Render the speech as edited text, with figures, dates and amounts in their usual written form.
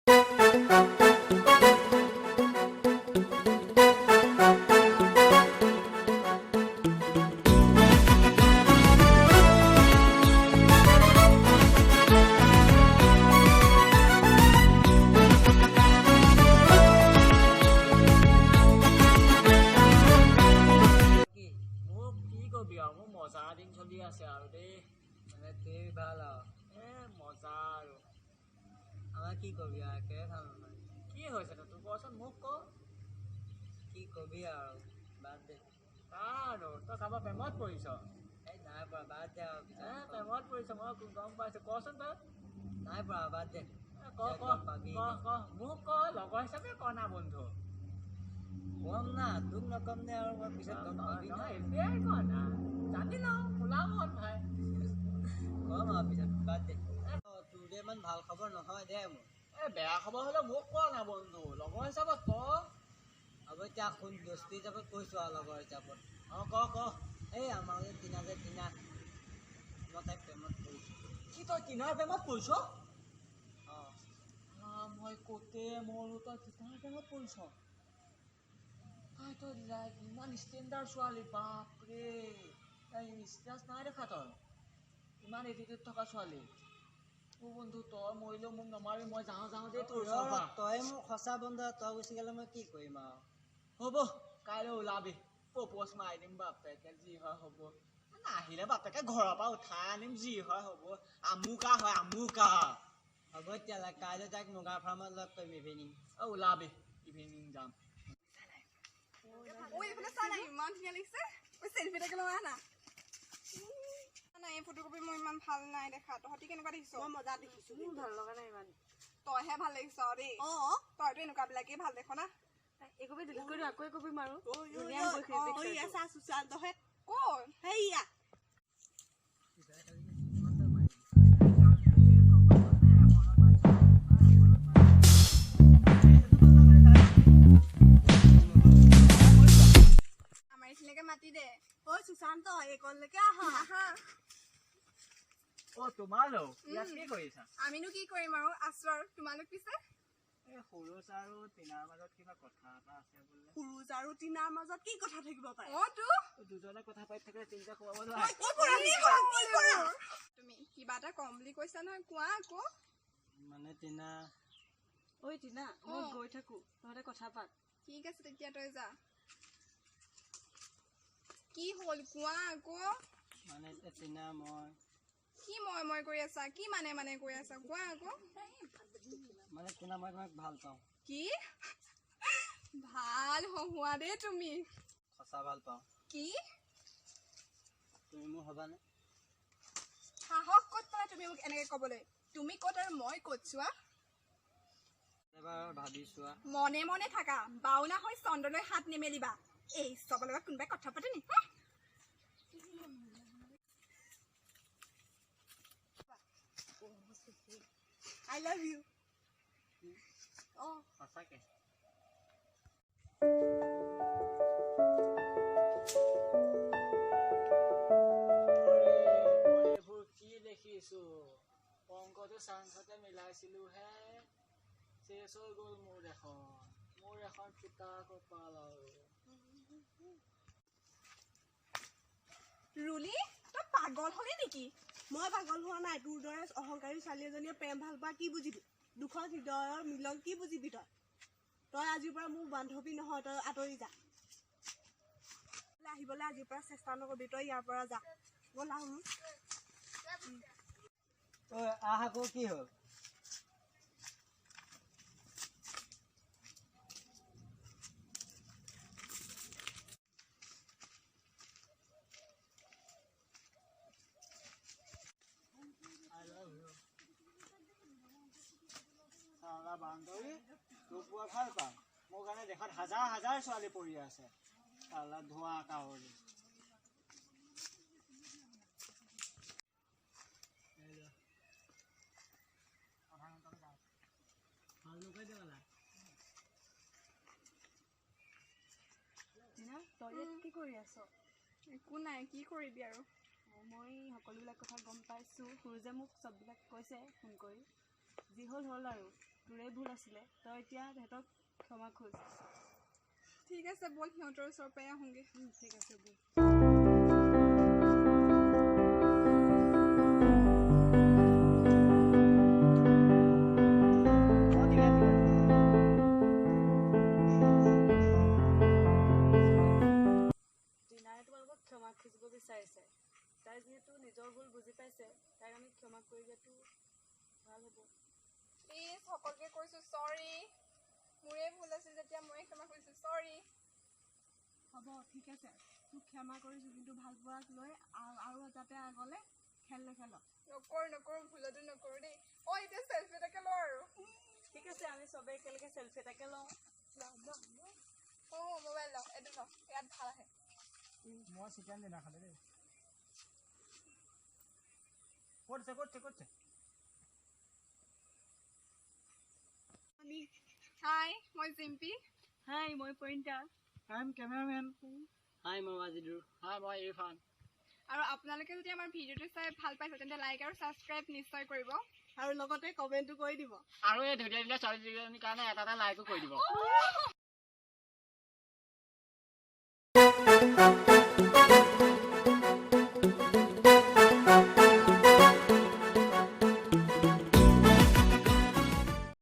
মজা দিন চলি আছে আৰু দেই মানে তেই ভাল আৰু মজা আৰু আমাৰ কি কবি আৰু একে ভাল নহয় কি হৈছে তোৰ কচোন মোক ক কি কবি আৰু বাদ দে আৰু তই কাৰোবাৰ প্ৰেমত পৰিছ এই নাই পৰা বাদ দে আৰু প্ৰেমত পৰিছ মই গম পাইছোঁ কচোন তই নাই পৰা বাদ দে ক মোক ক লগৰ হিচাপে ক না বন্ধু কম না তোক নকম দে আৰু মই পিছত গম পাবি নহয় এতিয়াই ক না জানি লওঁ খোলা মন ভাই কম আৰু পিছত বাদ দে তোৰ যে ইমান ভাল খবৰ নহয় দে মোৰ বেয়া খবৰ হ'লে মোক ক না বন্ধু লগৰ হিচাপত ক হ'ব এতিয়া শুন দোস্তি হিচাপত কৈছোঁ আৰু লগৰ হিচাপত ক এই আমাৰ যে টিনা মই তাইক প্ৰেমত কৰিছোঁ কি তই টিনাৰ প্ৰেমত পৰিছ অঁ মই ক'তে মৰো তই টিনাৰ প্ৰেমত পৰিছ তই ইমান ষ্টেণ্ডাৰ্ড ছোৱালী বাপৰে ষ্টেটাছ নাই দেখা তই ইমান এটিটিউড থকা ছোৱালী বন্ধু তই মৰিলেও মোক নমাৰি মই যাওঁ দেই তোৰ তই মোক সঁচা বন্ধু তই গুচি গ'লে মই কি কৰিম আৰু হ'ব কাইলৈ ওলাবি প্ৰপ'জ মাৰি দিম বাপেকে যি হয় হ'ব নাহিলে বাপেকে ঘৰৰ পৰা উঠাই আনিম যি হয় হ'ব আমুকা হ'ব তেতিয়াহ'লে কাইলৈ তাইক মুগা ফাৰ্মত লগ কৰিম ইভিনিং ওলাবি ইভিনিং যাম এইফালে চা না ইমান ধুনীয়া লাগিছে চেলফি এটাকে লোৱা না এই ফটোকপি মোৰ ইমান ভাল নাই দেখা তহঁতি কেনেকুৱা দেখিছ মই মজা দেখিছো মোৰ ভাল লগা নাই ইমান তইহে ভাল লাগিছ দেই তইতো এনেকুৱাবিলাকেই ভাল দেখ না একপি ডিলিট কৰি আকৌ একপি মাৰো সুশান্তহে ক'ত সেয়া মাতি দে ঐ সুশান্ত এইকণলৈকে আহা তোমালোক কি কৰিছা আমিনো কি কৰিম আৰু আছো আৰু তোমালোক পিছে সৰুজ আৰু টিনাৰ মাজত কিবা কথা এটা আছে বোলে সৰুজ আৰু টিনাৰ মাজত কি কথা থাকিব পাৰে দুজনে কথা পাতি থাকিলে তিনিটা খোৱাব তুমি কিবা এটা কম বুলি কৈছা নহয় কোৱা আকৌ মানে টিনা ঐ টিনা মই গৈ থাকো তহঁতে কথা পাত ঠিক আছে তেতিয়া তই যা কি হ'ল কোৱা আকৌ মানে টিনা মই কি মই কৰি আছা কি মানে কৈ আছা কোৱা আকৌ মানে টিনা মই তোমাক ভাল পাওঁ কি ভাল হহুৱা দেই তুমি সঁচা ভাল পাওঁ কি তুমি মোৰ হ'বানে সাহস ক'ত পালা তুমি মোক এনেকে ক'বলৈ তুমি ক'ত আৰু মই ক'ত চোৱা এবাৰ ভাবি চোৱা মনে মনে থাকা বাউনা হৈ চন্দ্ৰলৈ হাত নেমেলিবা এই চবৰ লগত কোনোবাই কথা পাতে নি I love you. সঁচাকে এইবোৰ কি দেখিছো অংকটো চাঞ্চতে মিলাইছিলো হে শেষ হৈ গ'ল মোৰ এখন ফুটা কপাল আৰু ৰুলি তই পাগল হলি নেকি মই পাগল হোৱা নাই তোৰ দৰে অহংকাৰী ছোৱালী এজনীয়ে প্ৰেম ভাল পোৱা কি বুজিবি দুখন হৃদয়ৰ মিলন কি বুজিবি তই আজিৰ পৰা মোৰ বান্ধৱী নহয় তই আঁতৰি যা আহিবলৈ আজিৰ পৰা চেষ্টা নকৰিবি তই ইয়াৰ পৰা যা ব'লা আহ আকৌ কি হ'ল বান্ধৱী তোক বৰ ভাল পাওঁ মোৰ কাৰণে দেখাত হাজাৰ ছোৱালী পৰি আছে ধোঁৱা কাউৰী তই ইয়াত কি কৰি আছ একো নাই কি কৰিবি আৰু মই সকলোবিলাক কথা গম পাইছোঁ সৰুজে মোক চববিলাক কৈছে ফোন কৰি যি হ'ল আৰু তোৰে ভুল আছিলে তই এতিয়া সিহঁতক ক্ষমা খোজ ঠিক আছে ব'ল সিহঁতৰ ওচৰৰ পৰাই আহোঁগৈ ঠিক আছে ব'ল টিনাই তোমালোকক ক্ষমা খুজিব বিচাৰিছে তাই যিহেতু নিজৰ ভুল বুজি পাইছে তাইক আমি ক্ষমা কৰি দিয়াটো ভাল হ'ব প্লিজ সকলোকে কৈছোঁ চৰি মোৰে ভুল আছিল যেতিয়া ময়ে ক্ষমা কৰিছোঁ চৰি হ'ব ঠিক আছে তোক ক্ষমা কৰিছোঁ কিন্তু ভাল পোৱাক লৈ আৰু যাতে আগলৈ খেল নেখেল নকৰোঁ ভুলতো নকৰোঁ দেই অঁ এতিয়া চেল্ফি এটাকে লওঁ আৰু ঠিক আছে আমি চবেই একেলগে চেল্ফি এটাকে লওঁ অঁ মোবাইল লওঁ এইটো লওঁ ইয়াত ভাল আহে মই চিকেন দিনা খালে দেই ক'ত হাই মই জিম্পি হাই মই পৰিণীতা আই এম কেমেৰামেন হাই মই মাজীদুৰ হাই মই ইৰফান আৰু আপোনালোকে যদি আমাৰ ভিডিঅ'টো চাই ভাল পাইছে তেন্তে লাইক আৰু ছাবস্ক্ৰাইব নিশ্চয় কৰিব আৰু লগতে কমেণ্টো কৰি দিব আৰু এই ধুনীয়া ধুনীয়া ছোৱালীজনীৰ কাৰণে এটা লাইকো কৰি দিব